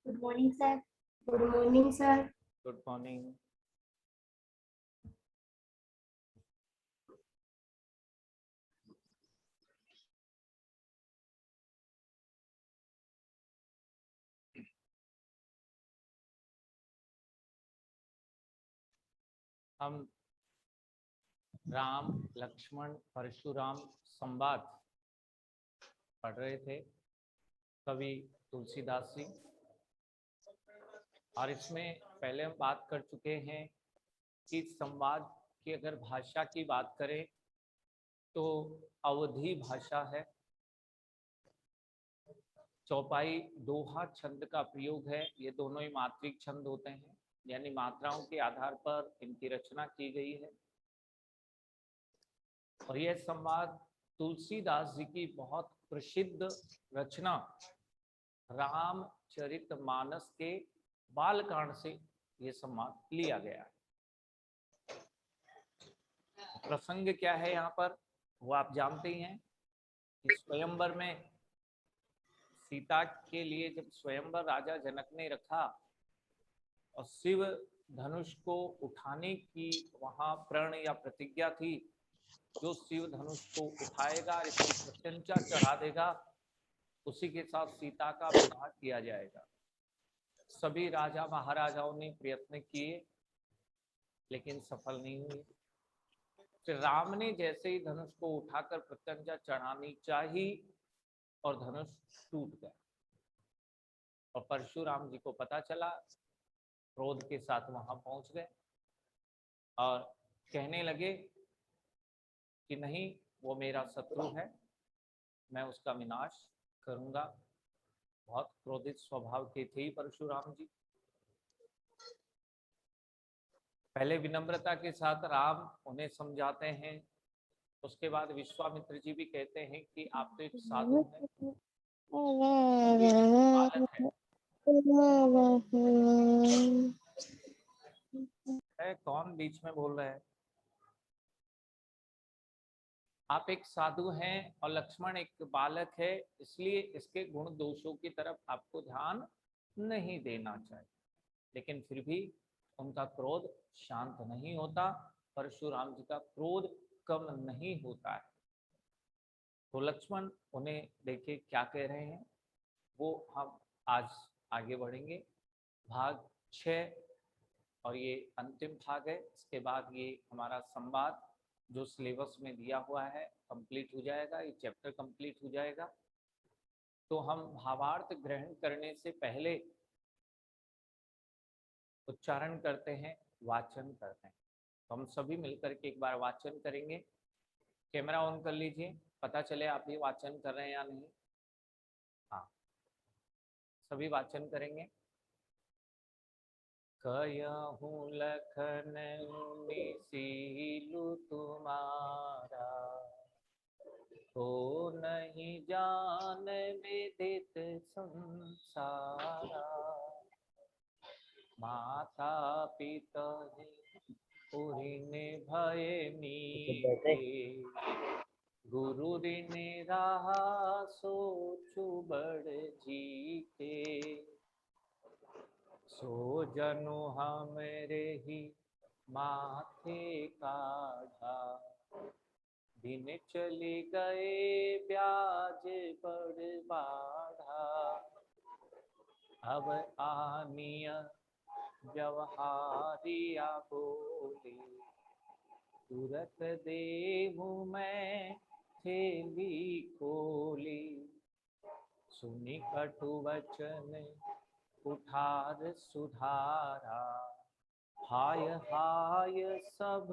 Good morning sir. Good morning sir. Good morning. हम राम लक्ष्मण परशुराम संवाद पढ़ रहे थे, कवि तुलसीदास जी। और इसमें पहले हम बात कर चुके हैं कि संवाद की अगर भाषा की बात करें तो अवधी भाषा है। चौपाई दोहा छंद का प्रयोग है। ये दोनों ही मात्रिक छंद होते हैं, यानी मात्राओं के आधार पर इनकी रचना की गई है। और यह संवाद तुलसीदास जी की बहुत प्रसिद्ध रचना रामचरितमानस के बालकांड से यह संवाद लिया गया है। प्रसंग क्या है यहाँ पर वो आप जानते ही हैं कि स्वयंवर में सीता के लिए जब स्वयंवर राजा जनक ने रखा और शिव धनुष को उठाने की वहां प्रण या प्रतिज्ञा थी, जो शिव धनुष को उठाएगा इसकी प्रत्यंचा चढ़ा देगा उसी के साथ सीता का विवाह किया जाएगा। सभी राजा महाराजाओं ने प्रयत्न किए लेकिन सफल नहीं हुए। फिर राम ने जैसे ही धनुष को उठाकर प्रत्यंचा चढ़ानी चाहिए और धनुष टूट गया और परशुराम जी को पता चला, क्रोध के साथ वहां पहुंच गए और कहने लगे कि नहीं, वो मेरा शत्रु है, मैं उसका विनाश करूंगा। बहुत क्रोधित स्वभाव के थे परशुराम जी। पहले विनम्रता के साथ राम उन्हें समझाते हैं, उसके बाद विश्वामित्र जी भी कहते हैं कि आप तो एक साधु हैं, बालक है। कौन बीच में बोल रहा है? आप एक साधु हैं और लक्ष्मण एक बालक है, इसलिए इसके गुण दोषों की तरफ आपको ध्यान नहीं देना चाहिए। लेकिन फिर भी उनका क्रोध शांत नहीं होता, परशुराम जी का क्रोध कम नहीं होता है। तो लक्ष्मण उन्हें देखिए क्या कह रहे हैं, वो हम आज आगे बढ़ेंगे। भाग 6 और ये अंतिम भाग है। इसके बाद ये हमारा संवाद जो सिलेबस में दिया हुआ है कंप्लीट हो जाएगा, ये चैप्टर कंप्लीट हो जाएगा। तो हम भावार्थ ग्रहण करने से पहले उच्चारण करते हैं, वाचन करते हैं। तो हम सभी मिलकर के एक बार वाचन करेंगे। कैमरा ऑन कर लीजिए, पता चले आप ये वाचन कर रहे हैं या नहीं। हाँ, सभी वाचन करेंगे। कहूँ लखन सीलु तुम्हारा, तो नहीं जान विदित संसारा। माता पिता पुरिन भय मीते, गुरु ऋण रहा सोचु बड़ जीते। सो जनु हमरे ही माथे काढ़ा, दिन चले गए ब्याज बड़ बाढ़ा। अब आनिया व्यवहारिया बोले, तुरत देहु मैं थैली खोली। सुनि कटु वचन कुठार सुधारा, हाय हाय सब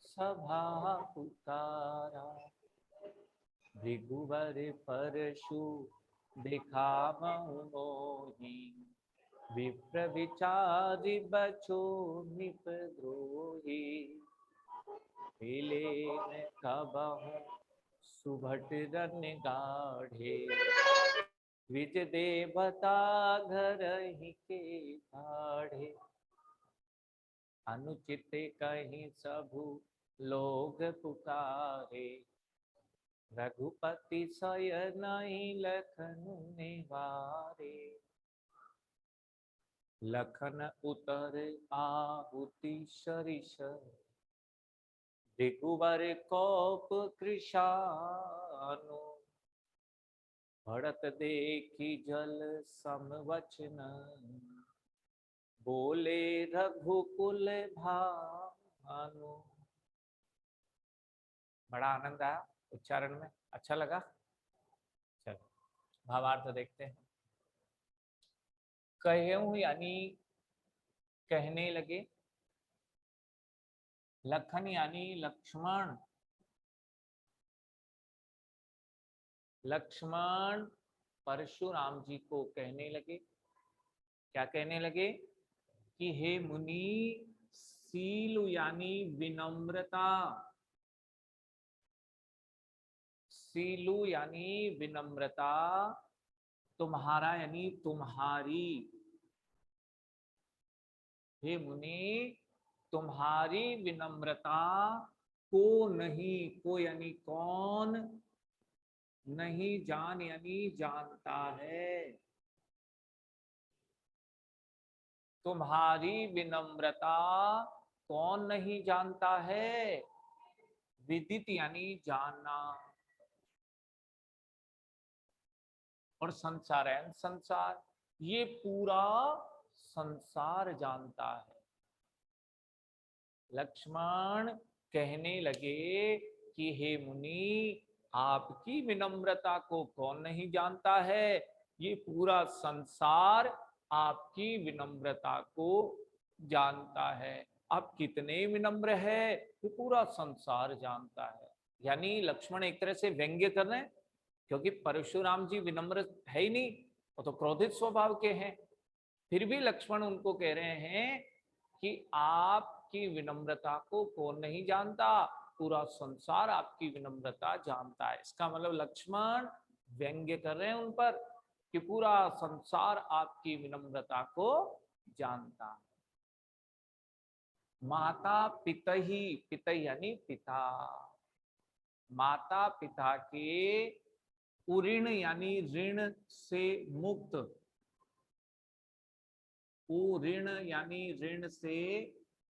सभा पुकारा। भृगुवर परशु दिखावहु मोहि, विप्र विचारि बचो निपद्रोही। हिलेन कबहु सुभट रन गाढ़े, द्विज देवता घर ही के भाढ़े। अनुचित कहीं सबु लोग पुकारे, रघुपति शयन लखन निवारे। लखन उतर आहुति सरिस रघुबर कोप कृशानु भरत देखी जल समवचन बोले रघुकुल भानु। बड़ा आनंद आया उच्चारण में, अच्छा लगा। चलो भावार्थ देखते हैं। कहूं यानी कहने लगे, लखन यानी लक्ष्मण, लक्ष्मण परशुराम जी को कहने लगे। क्या कहने लगे कि हे मुनि, सील यानी विनम्रता, सीलु यानी विनम्रता, तुम्हारा यानी तुम्हारी, हे मुनि तुम्हारी विनम्रता को नहीं, को यानी कौन, नहीं, जान यानी जानता है, तुम्हारी विनम्रता कौन नहीं जानता है। विदित यानी जानना, और संसार है, संसार, ये पूरा संसार जानता है। लक्ष्मण कहने लगे कि हे मुनि, आपकी विनम्रता को कौन नहीं जानता है, ये पूरा संसार आपकी विनम्रता को जानता है। आप कितने विनम्र है ये पूरा संसार जानता है। यानी लक्ष्मण एक तरह से व्यंग्य कर रहे हैं, क्योंकि परशुराम जी विनम्र है ही नहीं, वो तो क्रोधित स्वभाव के हैं। फिर भी लक्ष्मण उनको कह रहे हैं कि आपकी विनम्रता को कौन नहीं जानता, पूरा संसार आपकी विनम्रता जानता है। इसका मतलब लक्ष्मण व्यंग्य कर रहे हैं उन पर कि पूरा संसार आपकी विनम्रता को जानता है। माता पितही, पितही यानी पिता, माता पिता के उऋण यानी ऋण से मुक्त, ऋण यानी ऋण से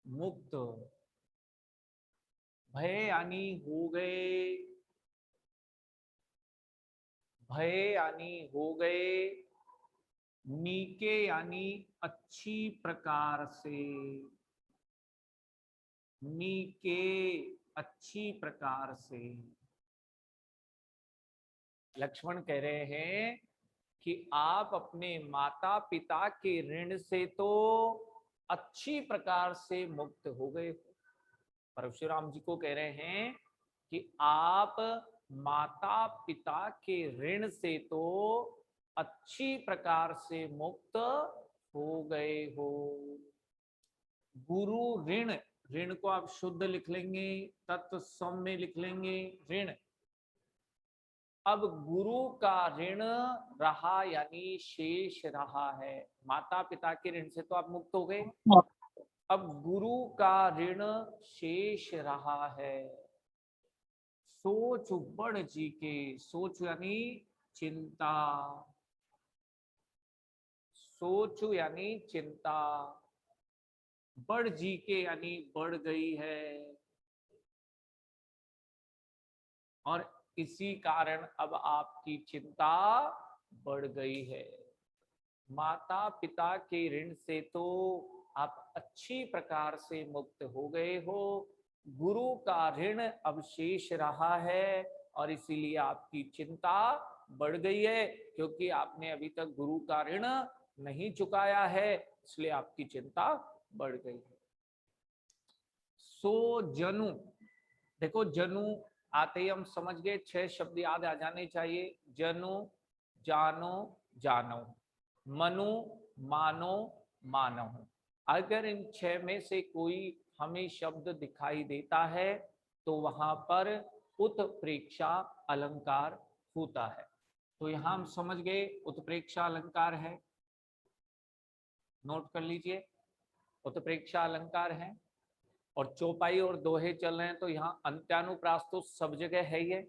मुक्त, भय यानी हो गए, भय यानी हो गए, नीके यानी अच्छी प्रकार से, नीके अच्छी प्रकार से। लक्ष्मण कह रहे हैं कि आप अपने माता पिता के ऋण से तो अच्छी प्रकार से मुक्त हो गए। परशुराम जी को कह रहे हैं कि आप माता पिता के ऋण से तो अच्छी प्रकार से मुक्त हो गए हो। गुरु ऋण, ऋण को आप शुद्ध लिख लेंगे, तत्व सम में लिख लेंगे ऋण। अब गुरु का ऋण रहा यानी शेष रहा है। माता पिता के ऋण से तो आप मुक्त हो गए, अब गुरु का ऋण शेष रहा है। सोच बढ़ जी के, सोच यानी चिंता, सोच यानी चिंता, बढ़ जी के यानी बढ़ गई है, और इसी कारण अब आपकी चिंता बढ़ गई है। माता पिता के ऋण से तो आप अच्छी प्रकार से मुक्त हो गए हो, गुरु का ऋण अब शेष रहा है और इसीलिए आपकी चिंता बढ़ गई है, क्योंकि आपने अभी तक गुरु का ऋण नहीं चुकाया है, इसलिए आपकी चिंता बढ़ गई है। सो जनु, देखो जनु आते ही हम समझ गए, 6 शब्द याद आ जाने चाहिए। जनु, जानो, जानो, मनु, मानो, मानो। अगर इन 6 में से कोई हमें शब्द दिखाई देता है तो वहां पर उत्प्रेक्षा अलंकार होता है। तो यहां हम समझ गए उत्प्रेक्षा अलंकार है, नोट कर लीजिए, उत्प्रेक्षा अलंकार है। और चौपाई और दोहे चल रहे हैं तो यहाँ अंत्यानुप्रास तो सब जगह है ही है।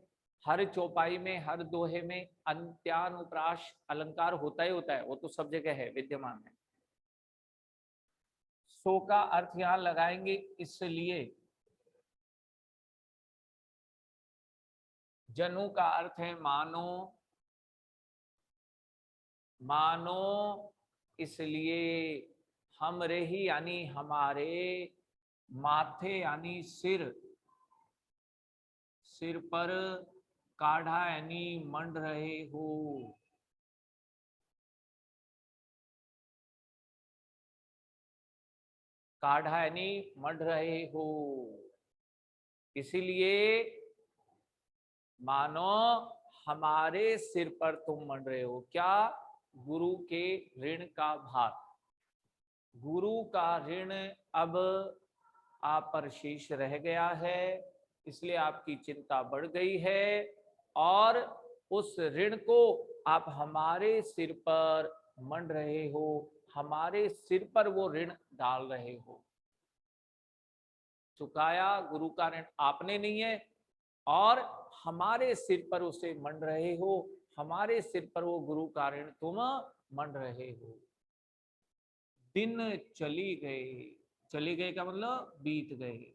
हर चौपाई में, हर दोहे में अंत्यानुप्रास अलंकार होता ही होता है, वो तो सब जगह है, विद्यमान है। सो का अर्थ यहां लगाएंगे इसलिए। जनु का अर्थ है मानो, मानो इसलिए। हमरे ही यानी हमारे, माथे यानी सिर, सिर पर, काढ़ा यानी मंड रहे हो। काढ़ा यानी मंड रहे हो, इसीलिए मानो हमारे सिर पर तुम मंड रहे हो। क्या? गुरु के ऋण का भार। गुरु का ऋण अब आप पर शेष रह गया है, इसलिए आपकी चिंता बढ़ गई है और उस ऋण को आप हमारे सिर पर मंड रहे हो, हमारे सिर पर वो ऋण डाल रहे हो। चुकाया गुरु का ऋण आपने नहीं है और हमारे सिर पर उसे मंड रहे हो, हमारे सिर पर वो गुरु का ऋण तुम मंड रहे हो। दिन चली गए, चली गए का मतलब बीत गए,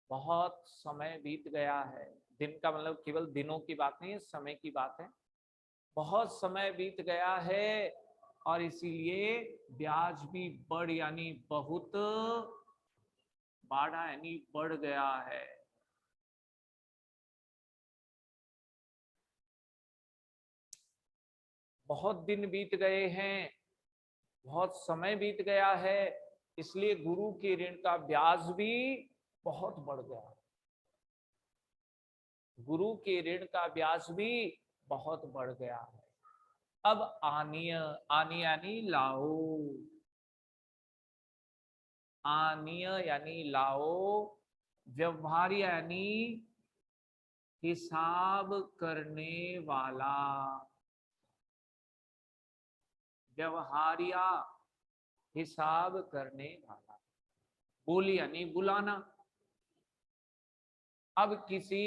बहुत समय बीत गया है। दिन का मतलब केवल दिनों की बात नहीं है, समय की बात है। बहुत समय बीत गया है और इसीलिए ब्याज भी बढ़ यानी बहुत, बाढ़ा यानी बढ़ गया है। बहुत दिन बीत गए हैं, बहुत समय बीत गया है, इसलिए गुरु के ऋण का ब्याज भी बहुत बढ़ गया। गुरु के ऋण का ब्याज भी बहुत बढ़ गया है। अब आनीय, आनीय यानी लाओ, आनीय यानी लाओ। व्यवहार यानी हिसाब करने वाला, व्यवहारिया हिसाब करने वाला। बोली यानी बुलाना। अब किसी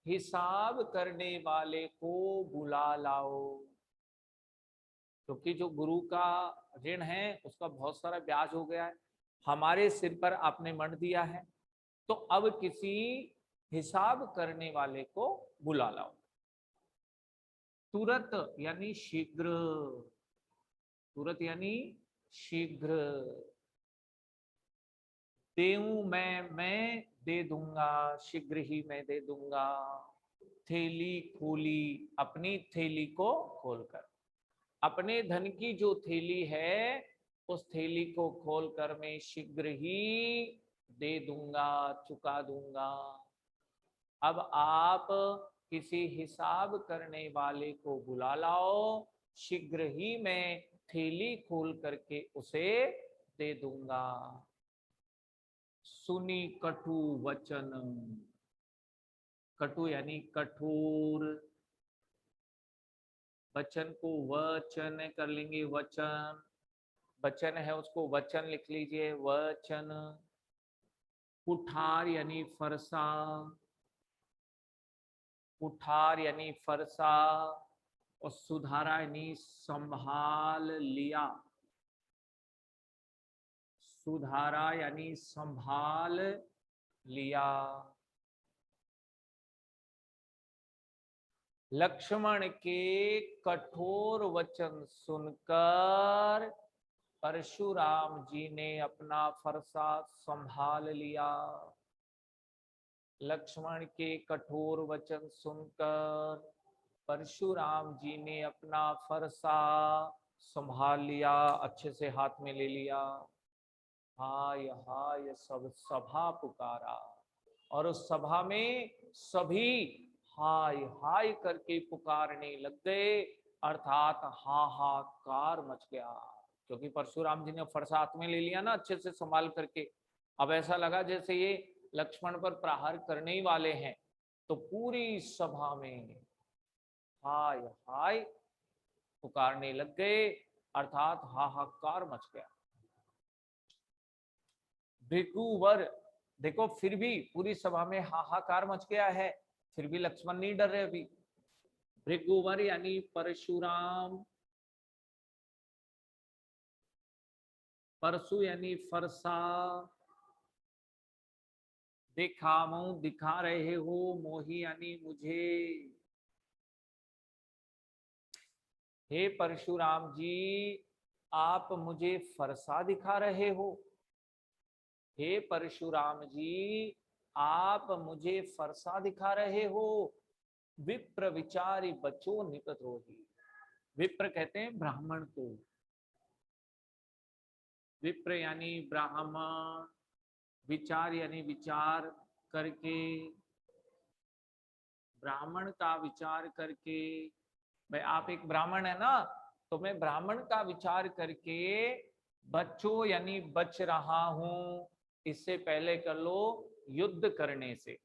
हिसाब करने वाले को बुला लाओ, क्योंकि जो गुरु का ऋण है उसका बहुत सारा ब्याज हो गया है, हमारे सिर पर आपने मंड दिया है, तो अब किसी हिसाब करने वाले को बुला लाओ। तुरत यानी शीघ्र, तुरत यानी शीघ्र। देऊं मैं दे दूंगा, शीघ्र ही मैं दे दूंगा। थैली खोली, अपनी थैली को खोलकर, अपने धन की जो थैली है उस थैली को खोलकर मैं शीघ्र ही दे दूंगा, चुका दूंगा। अब आप किसी हिसाब करने वाले को बुला लाओ, शीघ्र ही मैं थैली खोल करके उसे दे दूंगा। सुनी कटु वचन, कटु यानी कठोर, वचन को वचन कर लेंगे, वचन, वचन है उसको वचन लिख लीजिए, वचन। कुठार यानी फरसा, कुठार यानी फरसा। और सुधारा यानी संभाल लिया, सुधारा यानी संभाल लिया। लक्ष्मण के कठोर वचन सुनकर परशुराम जी ने अपना फरसा संभाल लिया। लक्ष्मण के कठोर वचन सुनकर परशुराम जी ने अपना फरसा संभाल लिया, अच्छे से हाथ में ले लिया। हाय हाय सब सभा पुकारा, और उस सभा में सभी हाय हाय करके पुकारने लग गए, अर्थात हाहाकार मच गया। क्योंकि परशुराम जी ने फरसा हाथ में ले लिया ना अच्छे से संभाल करके, अब ऐसा लगा जैसे ये लक्ष्मण पर प्रहार करने ही वाले हैं। तो पूरी सभा में हाय हाय पुकारने लग गए, अर्थात हाहाकार मच गया। भृगुवर, देखो फिर भी पूरी सभा में हाहाकार मच गया है, फिर भी लक्ष्मण नहीं डर रहे अभी। भृगुवर यानी परशुराम, परसु यानी फरसा, दिखामो दिखा रहे हो, मोही यानी मुझे। हे परशुराम जी, आप मुझे फरसा दिखा रहे हो। हे परशुराम जी, आप मुझे फरसा दिखा रहे हो। विप्र विचारी बचो निपद्रोही। विप्र कहते हैं ब्राह्मण को। विप्र यानी ब्राह्मण, विचार यानी विचार करके, ब्राह्मण का विचार करके। भाई आप एक ब्राह्मण है ना, तो मैं ब्राह्मण का विचार करके बच्चों यानी बच रहा हूं। इससे पहले कर लो युद्ध करने से।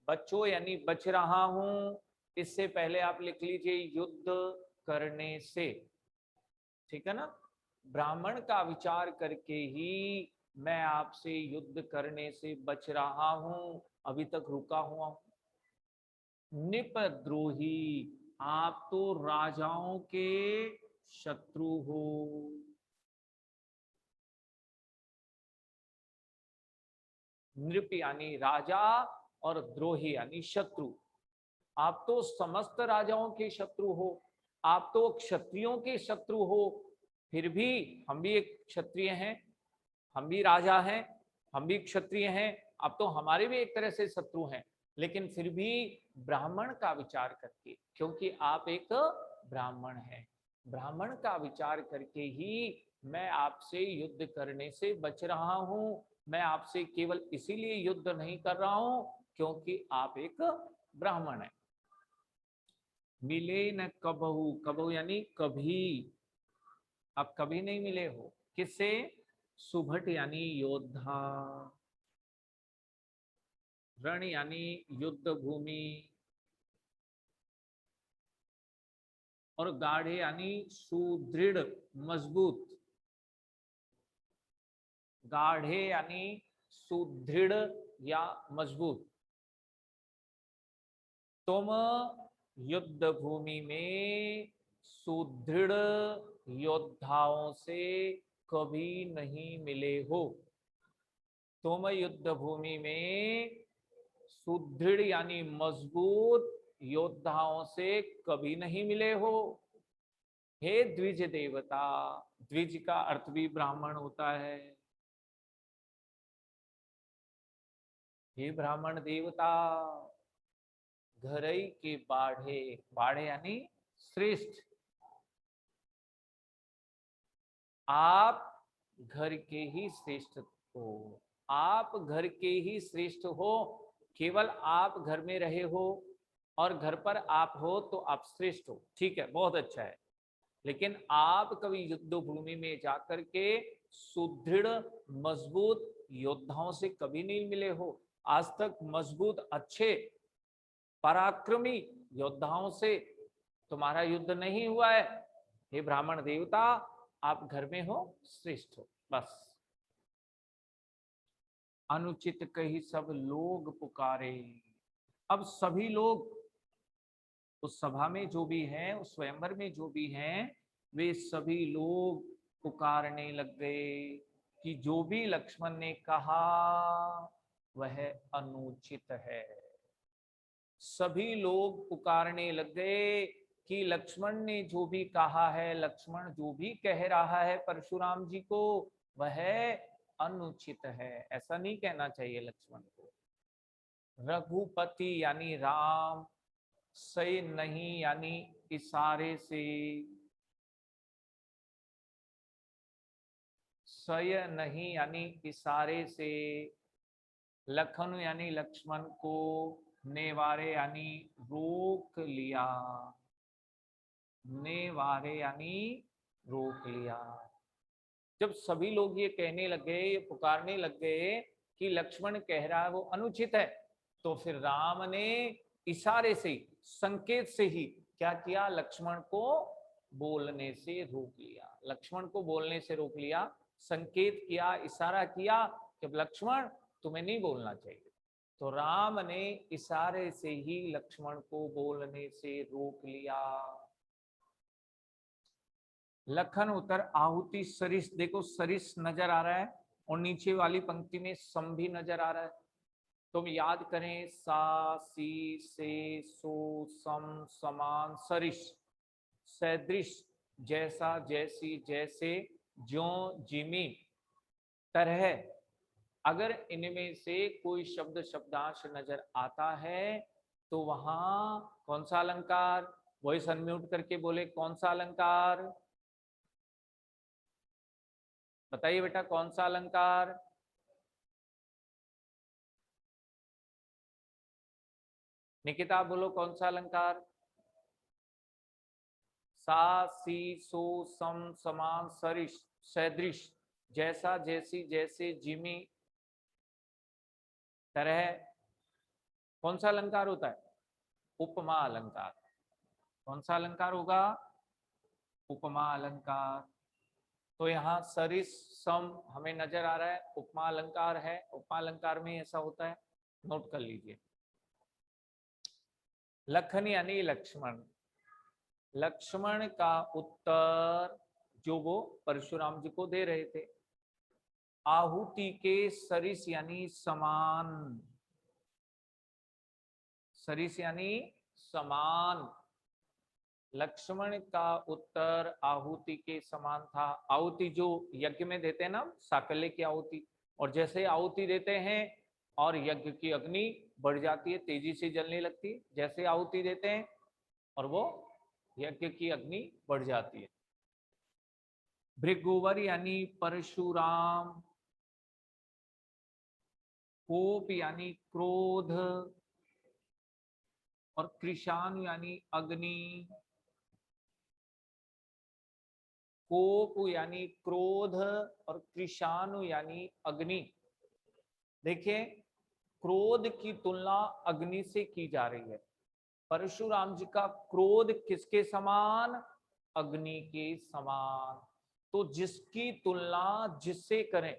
बच्चों यानी बच रहा हूं, इससे पहले आप लिख लीजिए युद्ध करने से। ठीक है ना। ब्राह्मण का विचार करके ही मैं आपसे युद्ध करने से बच रहा हूं, अभी तक रुका हुआ हूं। निपद्रोही, आप तो राजाओं के शत्रु हो। नृप यानी राजा और द्रोही यानी शत्रु। आप तो समस्त राजाओं के शत्रु हो, आप तो क्षत्रियों के शत्रु हो। फिर भी हम भी एक क्षत्रिय हैं, हम भी राजा हैं, हम भी क्षत्रिय हैं। अब तो हमारे भी एक तरह से शत्रु हैं, लेकिन फिर भी ब्राह्मण का विचार करके, क्योंकि आप एक ब्राह्मण हैं, ब्राह्मण का विचार करके ही मैं आपसे युद्ध करने से बच रहा हूं। मैं आपसे केवल इसीलिए युद्ध नहीं कर रहा हूं क्योंकि आप एक ब्राह्मण हैं। मिले न कबहू, कबहू यानी कभी, अब कभी नहीं मिले हो। किससे? सुभट यानी योद्धा, रण यानी युद्ध भूमि, और गाढ़े यानी सुदृढ़ मजबूत। गाढ़े यानी सुदृढ़ या मजबूत। तुम युद्ध भूमि में सुदृढ़ योद्धाओं से कभी नहीं मिले हो। तुम युद्ध भूमि में सुदृढ़ यानी मजबूत योद्धाओं से कभी नहीं मिले हो। हे द्विज देवता, द्विज का अर्थ भी ब्राह्मण होता है। हे ब्राह्मण देवता, घरई के बाढ़े, बाढ़े यानी श्रेष्ठ, आप घर के ही श्रेष्ठ हो। आप घर के ही श्रेष्ठ हो। केवल आप घर में रहे हो और घर पर आप हो तो आप श्रेष्ठ हो, ठीक है, बहुत अच्छा है। लेकिन आप कभी युद्ध भूमि में जाकर के सुदृढ़ मजबूत योद्धाओं से कभी नहीं मिले हो। आज तक मजबूत अच्छे पराक्रमी योद्धाओं से तुम्हारा युद्ध नहीं हुआ है। हे ब्राह्मण देवता, आप घर में हो, श्रेष्ठ हो, बस। अनुचित कही सब लोग पुकारे। अब सभी लोग उस सभा में जो भी हैं, उस स्वयंवर में जो भी हैं, वे सभी लोग पुकारने लग गए कि जो भी लक्ष्मण ने कहा वह अनुचित है। सभी लोग पुकारने लग गए कि लक्ष्मण ने जो भी कहा है, लक्ष्मण जो भी कह रहा है परशुराम जी को, वह अनुचित है। ऐसा नहीं कहना चाहिए लक्ष्मण को। रघुपति यानी राम, सही नहीं यानी इशारे से, सय नहीं यानी इशारे से, लखन यानी लक्ष्मण को, नेवारे यानी रोक लिया, नेवारे यानी रोक लिया। जब सभी लोग ये कहने लगे, ये पुकारने लग गए कि लक्ष्मण कह रहा है वो अनुचित है, तो फिर राम ने इशारे से, संकेत से ही क्या किया? लक्ष्मण को बोलने से रोक लिया। लक्ष्मण को बोलने से रोक लिया, संकेत किया, इशारा किया कि लक्ष्मण तुम्हें नहीं बोलना चाहिए। तो राम ने इशारे से ही लक्ष्मण को बोलने से रोक लिया। लखन उत्तर आहुति सरिस, देखो सरिस नजर आ रहा है और नीचे वाली पंक्ति में सम भी नजर आ रहा है। तुम याद करें, सा, सी, से, सो, सम, समान, सरिस, सदृश, जैसा, जैसी, जैसे, ज्यों, जिमी, तरह। अगर इनमें से कोई शब्द शब्दांश नजर आता है तो वहां कौन सा अलंकार, वॉइस अनम्यूट करके बोले कौन सा अलंकार, बताइए बेटा कौन सा अलंकार। निकिता बोलो कौन सा अलंकार। सा, सी, सो, सम, समान, सरिश, सदृश, जैसा, जैसी, जैसे, जिमी, तरह, कौन सा अलंकार होता है, उपमा अलंकार। कौन सा अलंकार होगा, उपमा अलंकार। तो यहाँ सरिस सम हमें नजर आ रहा है, उपमा अलंकार है, उपमा अलंकार में ऐसा होता है, नोट कर लीजिए। लखन यानी लक्ष्मण, लक्ष्मण का उत्तर जो वो परशुराम जी को दे रहे थे, आहुति के सरिस यानी समान, सरिस यानी समान, लक्ष्मण का उत्तर आहुति के समान था। आहुति जो यज्ञ में देते हैं ना, साकल्य की आहुति, और जैसे आहुति देते हैं और यज्ञ की अग्नि बढ़ जाती है, तेजी से जलने लगती है, जैसे आहुति देते हैं और वो यज्ञ की अग्नि बढ़ जाती है। भृगुवर यानी परशुराम, कोप यानी क्रोध, और कृषाणु यानी अग्नि। कोप यानी क्रोध और कृषाणु यानी अग्नि। देखिए, क्रोध की तुलना अग्नि से की जा रही है। परशुराम जी का क्रोध किसके समान, अग्नि के समान। तो जिसकी तुलना जिससे करें,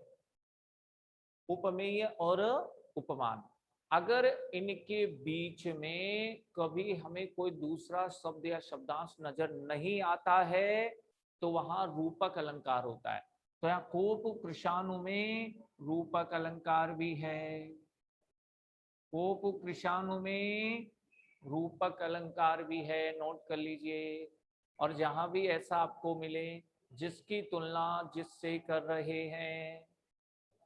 उपमेय और उपमान, अगर इनके बीच में कभी हमें कोई दूसरा शब्द या शब्दांश नजर नहीं आता है तो वहां रूपक अलंकार होता है। तो यहाँ कोप कृषाणु में रूपक अलंकार भी है, कोप कृषाणु में रूपक अलंकार भी है, नोट कर लीजिए। और जहां भी ऐसा आपको मिले जिसकी तुलना जिससे कर रहे हैं,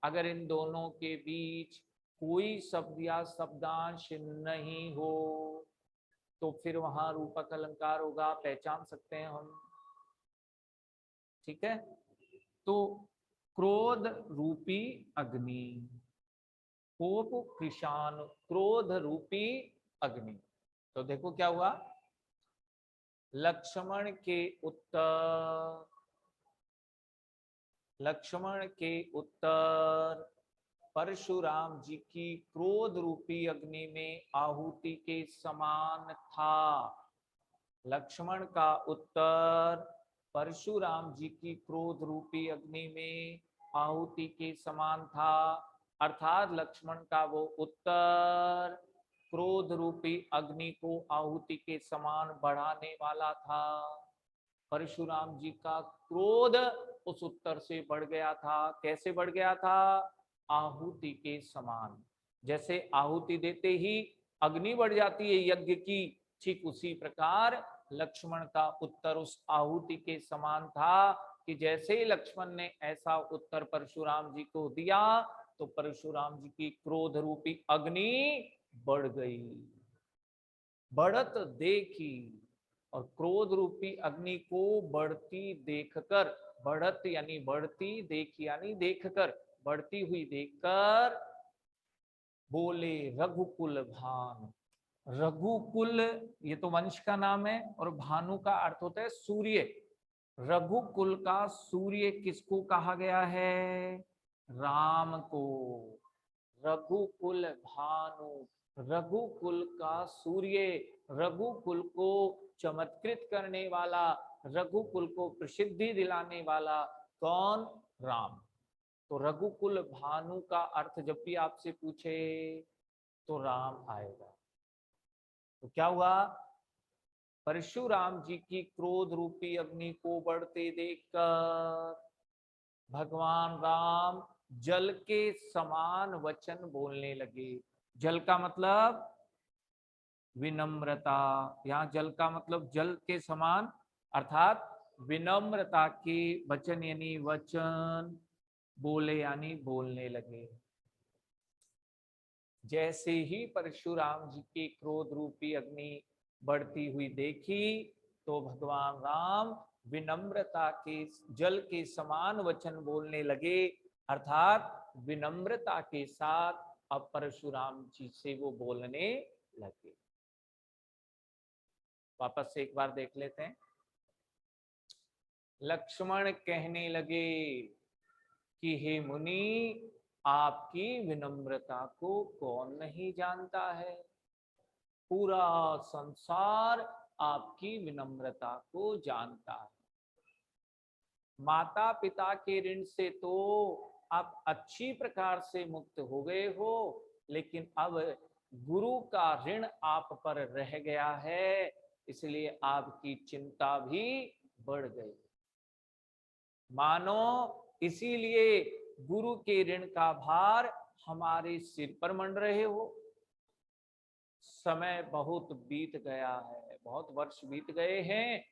अगर इन दोनों के बीच कोई शब्द या शब्दांश नहीं हो तो फिर वहां रूपक अलंकार होगा, पहचान सकते हैं हम, ठीक है। तो क्रोध रूपी अग्नि, कोप कृषाण, क्रोध रूपी अग्नि। तो देखो क्या हुआ, लक्ष्मण के उत्तर, लक्ष्मण के उत्तर परशुराम जी की क्रोध रूपी अग्नि में आहुति के समान था। लक्ष्मण का उत्तर परशुराम जी की क्रोध रूपी अग्नि में आहुति के समान था, अर्थात लक्ष्मण का वो उत्तर क्रोध रूपी अग्नि को आहुति के समान बढ़ाने वाला था। परशुराम जी का क्रोध उस उत्तर से बढ़ गया था। कैसे बढ़ गया था, आहुति के समान। जैसे आहुति देते ही अग्नि बढ़ जाती है यज्ञ की, ठीक उसी प्रकार लक्ष्मण का उत्तर उस आहुति के समान था कि जैसे ही लक्ष्मण ने ऐसा उत्तर परशुराम जी को दिया तो परशुराम जी की क्रोध रूपी अग्नि बढ़ गई। बढ़त देखी, और क्रोध रूपी अग्नि को बढ़ती देखकर, बढ़त यानी बढ़ती, देखी यानी देखकर, बढ़ती हुई देखकर बोले रघुकुल भानु। रघुकुल ये तो वंश का नाम है और भानु का अर्थ होता है सूर्य। रघुकुल का सूर्य किसको कहा गया है, राम को। रघुकुल भानु, रघुकुल का सूर्य, रघुकुल को चमत्कृत करने वाला, रघुकुल को प्रसिद्धि दिलाने वाला कौन, राम। तो रघुकुल भानु का अर्थ जब भी आपसे पूछे तो राम आएगा। तो क्या हुआ, परशुराम जी की क्रोध रूपी अग्नि को बढ़ते देखकर भगवान राम जल के समान वचन बोलने लगे। जल का मतलब विनम्रता। यहाँ जल का मतलब जल के समान अर्थात विनम्रता के वचन यानी वचन बोले यानी बोलने लगे। जैसे ही परशुराम जी की क्रोध रूपी अग्नि बढ़ती हुई देखी तो भगवान राम विनम्रता के जल के समान वचन बोलने लगे, अर्थात विनम्रता के साथ अब परशुराम जी से वो बोलने लगे। वापस से एक बार देख लेते हैं। लक्ष्मण कहने लगे कि हे मुनि, आपकी विनम्रता को कौन नहीं जानता है। पूरा संसार आपकी विनम्रता को जानता है। माता पिता के ऋण से तो आप अच्छी प्रकार से मुक्त हो गए हो, लेकिन अब गुरु का ऋण आप पर रह गया है, इसलिए आपकी चिंता भी बढ़ गई। मानो इसीलिए गुरु के ऋण का भार हमारे सिर पर मंड रहे हो। समय बहुत बीत गया है, बहुत वर्ष बीत गए हैं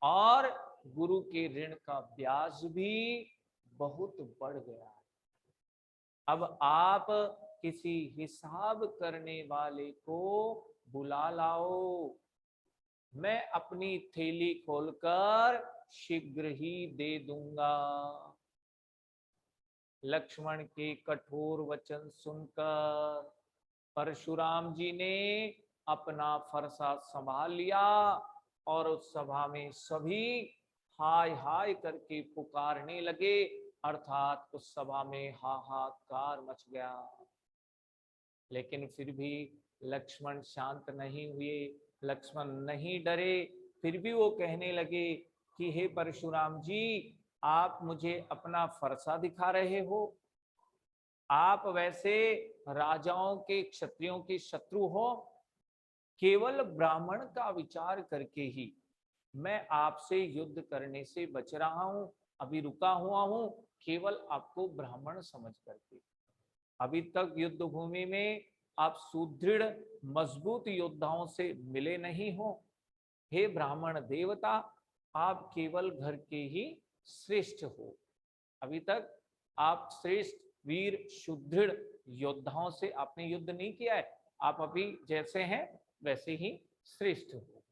और गुरु के ऋण का ब्याज भी बहुत बढ़ गया है। अब आप किसी हिसाब करने वाले को बुला लाओ, मैं अपनी थैली खोलकर शीघ्र ही दे दूंगा। लक्ष्मण के कठोर वचन सुनकर परशुराम जी ने अपना फरसा संभाल लिया और उस सभा में सभी हाय हाय करके पुकारने लगे, अर्थात उस सभा में हाहाकार मच गया। लेकिन फिर भी लक्ष्मण शांत नहीं हुए, लक्ष्मण नहीं डरे। फिर भी वो कहने लगे कि हे परशुराम जी, आप मुझे अपना फरसा दिखा रहे हो। आप वैसे राजाओं के क्षत्रियों के शत्रु हो। केवल ब्राह्मण का विचार करके ही मैं आपसे युद्ध करने से बच रहा हूं, अभी रुका हुआ हूं, केवल आपको ब्राह्मण समझ करके। अभी तक युद्ध भूमि में आप सुदृढ़ मजबूत योद्धाओं से मिले नहीं हो। हे ब्राह्मण देवता, आप केवल घर के ही श्रेष्ठ हो। अभी तक आप श्रेष्ठ वीर सुदृढ़ योद्धाओं से आपने युद्ध नहीं किया है, आप अभी जैसे हैं वैसे ही श्रेष्ठ हो।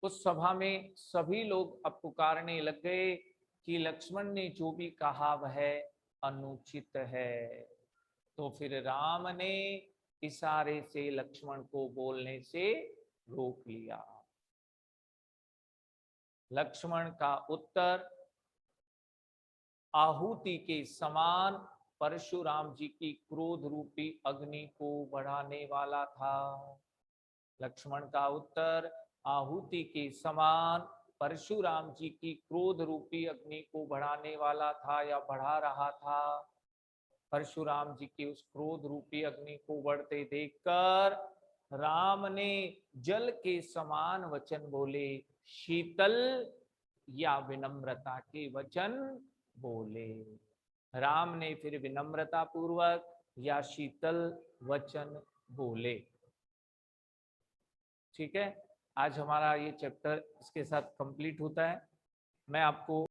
उस सभा में सभी लोग अब पुकारने लग गए कि लक्ष्मण ने जो भी कहा वह अनुचित है। तो फिर राम ने इशारे से लक्ष्मण को बोलने से रोक लिया। लक्ष्मण का उत्तर आहुति के समान परशुराम जी की क्रोध रूपी अग्नि को बढ़ाने वाला था। लक्ष्मण का उत्तर आहुति के समान परशुराम जी की क्रोध रूपी अग्नि को बढ़ाने वाला था या बढ़ा रहा था। परशुराम जी की उस क्रोध रूपी अग्नि को बढ़ते देखकर राम ने जल के समान वचन बोले, शीतल या विनम्रता के वचन बोले। राम ने फिर विनम्रता पूर्वक या शीतल वचन बोले। ठीक है, आज हमारा ये चैप्टर इसके साथ कंप्लीट होता है। मैं आपको